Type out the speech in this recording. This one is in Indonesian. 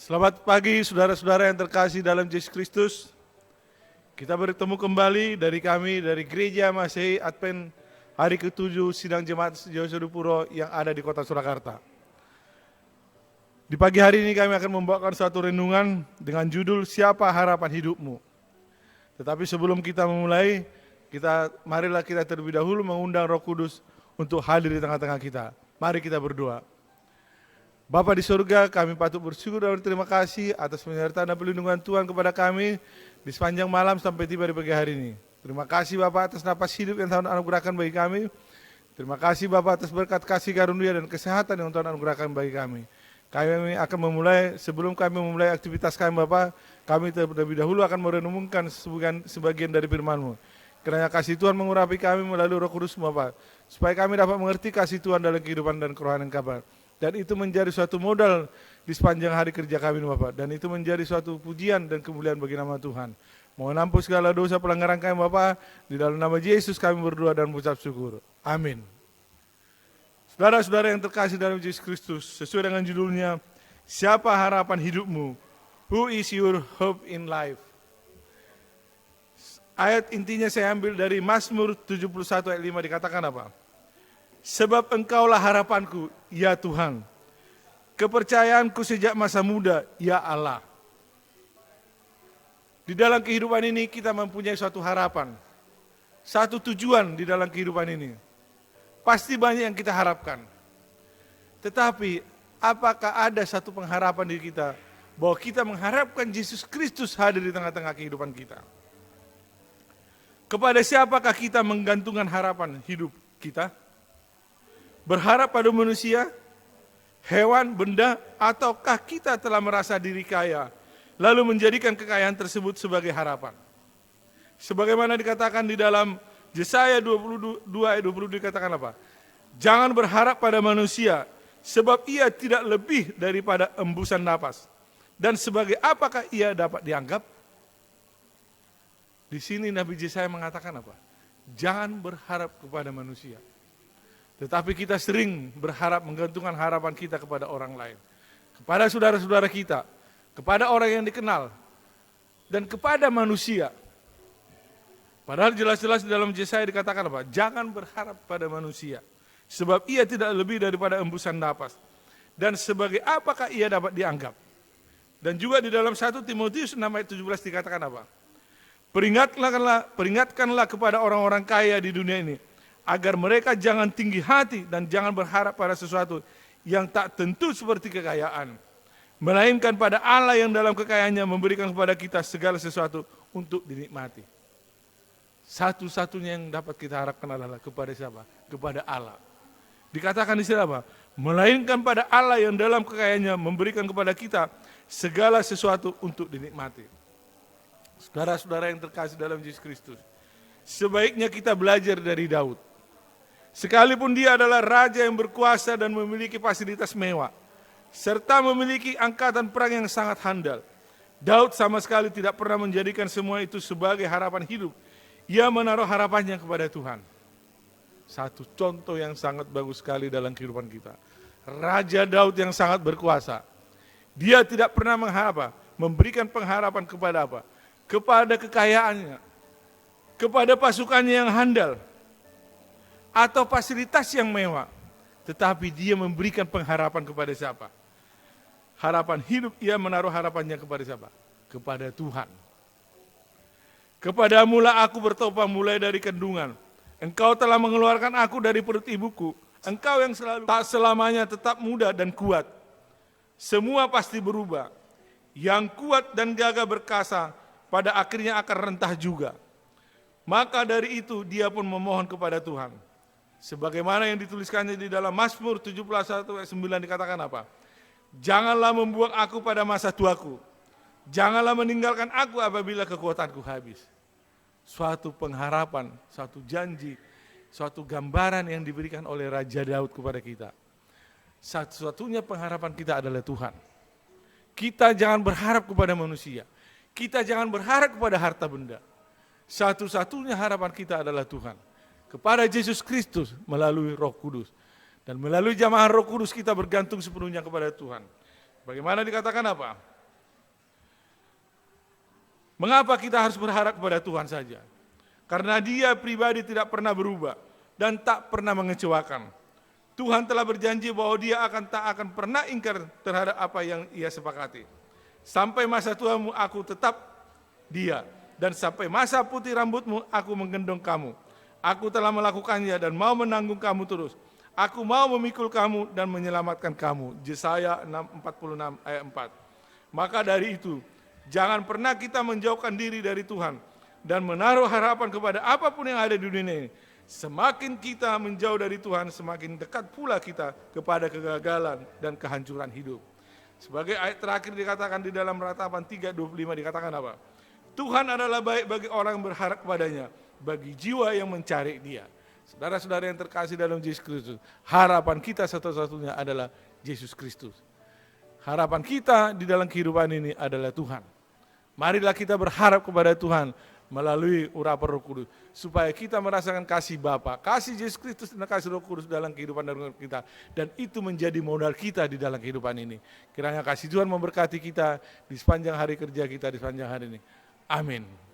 Selamat pagi saudara-saudara yang terkasih dalam Yesus Kristus. Kita bertemu kembali dari Gereja Masehi Advent hari ke-7 Sidang Jemaat Sejauh Puro yang ada di kota Surakarta. Di pagi hari ini kami akan membawakan suatu renungan dengan judul Siapa Harapan Hidupmu. Tetapi sebelum kita memulai, marilah kita terlebih dahulu mengundang Roh Kudus untuk hadir di tengah-tengah kita. Mari kita berdoa. Bapa di surga, kami patut bersyukur dan berterima kasih atas penyertaan dan perlindungan Tuhan kepada kami di sepanjang malam sampai tiba di pagi hari ini. Terima kasih Bapa atas napas hidup yang Tuhan anugerahkan bagi kami. Terima kasih Bapa atas berkat kasih karunia dan kesehatan yang Tuhan anugerahkan bagi kami. Kami akan sebelum kami memulai aktivitas kami Bapa, kami terlebih dahulu akan merenungkan sebagian dari firman-Mu. Kiranya kasih Tuhan mengurapi kami melalui Roh Kudus Bapa, supaya kami dapat mengerti kasih Tuhan dalam kehidupan dan kerohanian kami. Dan itu menjadi suatu modal di sepanjang hari kerja kami Bapak. Dan itu menjadi suatu pujian dan kemuliaan bagi nama Tuhan. Mohon ampun segala dosa pelanggaran kami Bapak. Di dalam nama Yesus kami berdoa dan mengucap syukur. Amin. Saudara-saudara yang terkasih dalam Yesus Kristus, sesuai dengan judulnya, Siapa Harapan Hidupmu? Who is your hope in life? Ayat intinya saya ambil dari Mazmur 71 ayat 5 dikatakan apa? Sebab Engkaulah harapanku, ya Tuhan. Kepercayaanku sejak masa muda, ya Allah. Di dalam kehidupan ini kita mempunyai suatu harapan. Satu tujuan di dalam kehidupan ini. Pasti banyak yang kita harapkan. Tetapi apakah ada satu pengharapan di kita bahwa kita mengharapkan Yesus Kristus hadir di tengah-tengah kehidupan kita? Kepada siapakah kita menggantungkan harapan hidup kita? Berharap pada manusia, hewan, benda, ataukah kita telah merasa diri kaya, lalu menjadikan kekayaan tersebut sebagai harapan? Sebagaimana dikatakan di dalam Yesaya 22 ayat 20 dikatakan apa? Jangan berharap pada manusia, sebab ia tidak lebih daripada embusan napas. Dan sebagai apakah ia dapat dianggap? Di sini Nabi Yesaya mengatakan apa? Jangan berharap kepada manusia. Tetapi kita sering berharap menggantungkan harapan kita kepada orang lain. Kepada saudara-saudara kita, kepada orang yang dikenal, dan kepada manusia. Padahal jelas-jelas di dalam Yesaya dikatakan apa? Jangan berharap pada manusia, sebab ia tidak lebih daripada embusan napas. Dan sebagai apakah ia dapat dianggap? Dan juga di dalam 1 Timotius 6 ayat 17 dikatakan apa? Peringatkanlah kepada orang-orang kaya di dunia ini, agar mereka jangan tinggi hati dan jangan berharap pada sesuatu yang tak tentu seperti kekayaan. Melainkan pada Allah yang dalam kekayaannya memberikan kepada kita segala sesuatu untuk dinikmati. Satu-satunya yang dapat kita harapkan adalah kepada siapa? Kepada Allah. Dikatakan di sini apa? Melainkan pada Allah yang dalam kekayaannya memberikan kepada kita segala sesuatu untuk dinikmati. Saudara-saudara yang terkasih dalam Yesus Kristus, sebaiknya kita belajar dari Daud. Sekalipun dia adalah raja yang berkuasa dan memiliki fasilitas mewah, serta memiliki angkatan perang yang sangat handal, Daud sama sekali tidak pernah menjadikan semua itu sebagai harapan hidup. Ia menaruh harapannya kepada Tuhan. Satu contoh yang sangat bagus sekali dalam kehidupan kita. Raja Daud yang sangat berkuasa. Dia tidak pernah memberikan pengharapan kepada apa? Kepada kekayaannya, kepada pasukannya yang handal, atau fasilitas yang mewah, tetapi dia memberikan pengharapan kepada siapa? Harapan hidup, ia menaruh harapannya kepada siapa? Kepada Tuhan. Kepadamulah aku bertopa mulai dari kandungan. Engkau telah mengeluarkan aku dari perut ibuku. Engkau yang selalu tak selamanya tetap muda dan kuat. Semua pasti berubah. Yang kuat dan gagah perkasa pada akhirnya akan rentah juga. Maka dari itu dia pun memohon kepada Tuhan. Sebagaimana yang dituliskannya di dalam Mazmur 71 ayat 9 dikatakan apa? Janganlah membuang aku pada masa tuaku. Janganlah meninggalkan aku apabila kekuatanku habis. Suatu pengharapan, suatu janji, suatu gambaran yang diberikan oleh Raja Daud kepada kita. Satu-satunya pengharapan kita adalah Tuhan. Kita jangan berharap kepada manusia. Kita jangan berharap kepada harta benda. Satu-satunya harapan kita adalah Tuhan. Kepada Yesus Kristus melalui Roh Kudus. Dan melalui jamaah Roh Kudus kita bergantung sepenuhnya kepada Tuhan. Bagaimana dikatakan apa? Mengapa kita harus berharap kepada Tuhan saja? Karena Dia pribadi tidak pernah berubah dan tak pernah mengecewakan. Tuhan telah berjanji bahwa Dia tak akan pernah ingkar terhadap apa yang Ia sepakati. Sampai masa tuamu aku tetap Dia, dan sampai masa putih rambutmu aku menggendong kamu. Aku telah melakukannya dan mau menanggung kamu terus. Aku mau memikul kamu dan menyelamatkan kamu. Yesaya 46 ayat 4. Maka dari itu, jangan pernah kita menjauhkan diri dari Tuhan dan menaruh harapan kepada apapun yang ada di dunia ini. Semakin kita menjauh dari Tuhan, semakin dekat pula kita kepada kegagalan dan kehancuran hidup. Sebagai ayat terakhir dikatakan di dalam Ratapan 3:25 dikatakan apa? Tuhan adalah baik bagi orang yang berharap kepadanya, bagi jiwa yang mencari Dia. Saudara-saudara yang terkasih dalam Yesus Kristus, harapan kita satu-satunya adalah Yesus Kristus. Harapan kita di dalam kehidupan ini adalah Tuhan. Marilah kita berharap kepada Tuhan melalui urapan Roh Kudus, supaya kita merasakan kasih Bapa, kasih Yesus Kristus dan kasih Roh Kudus dalam kehidupan kita, dan itu menjadi modal kita di dalam kehidupan ini. Kiranya kasih Tuhan memberkati kita di sepanjang hari kerja kita di sepanjang hari ini. Amin.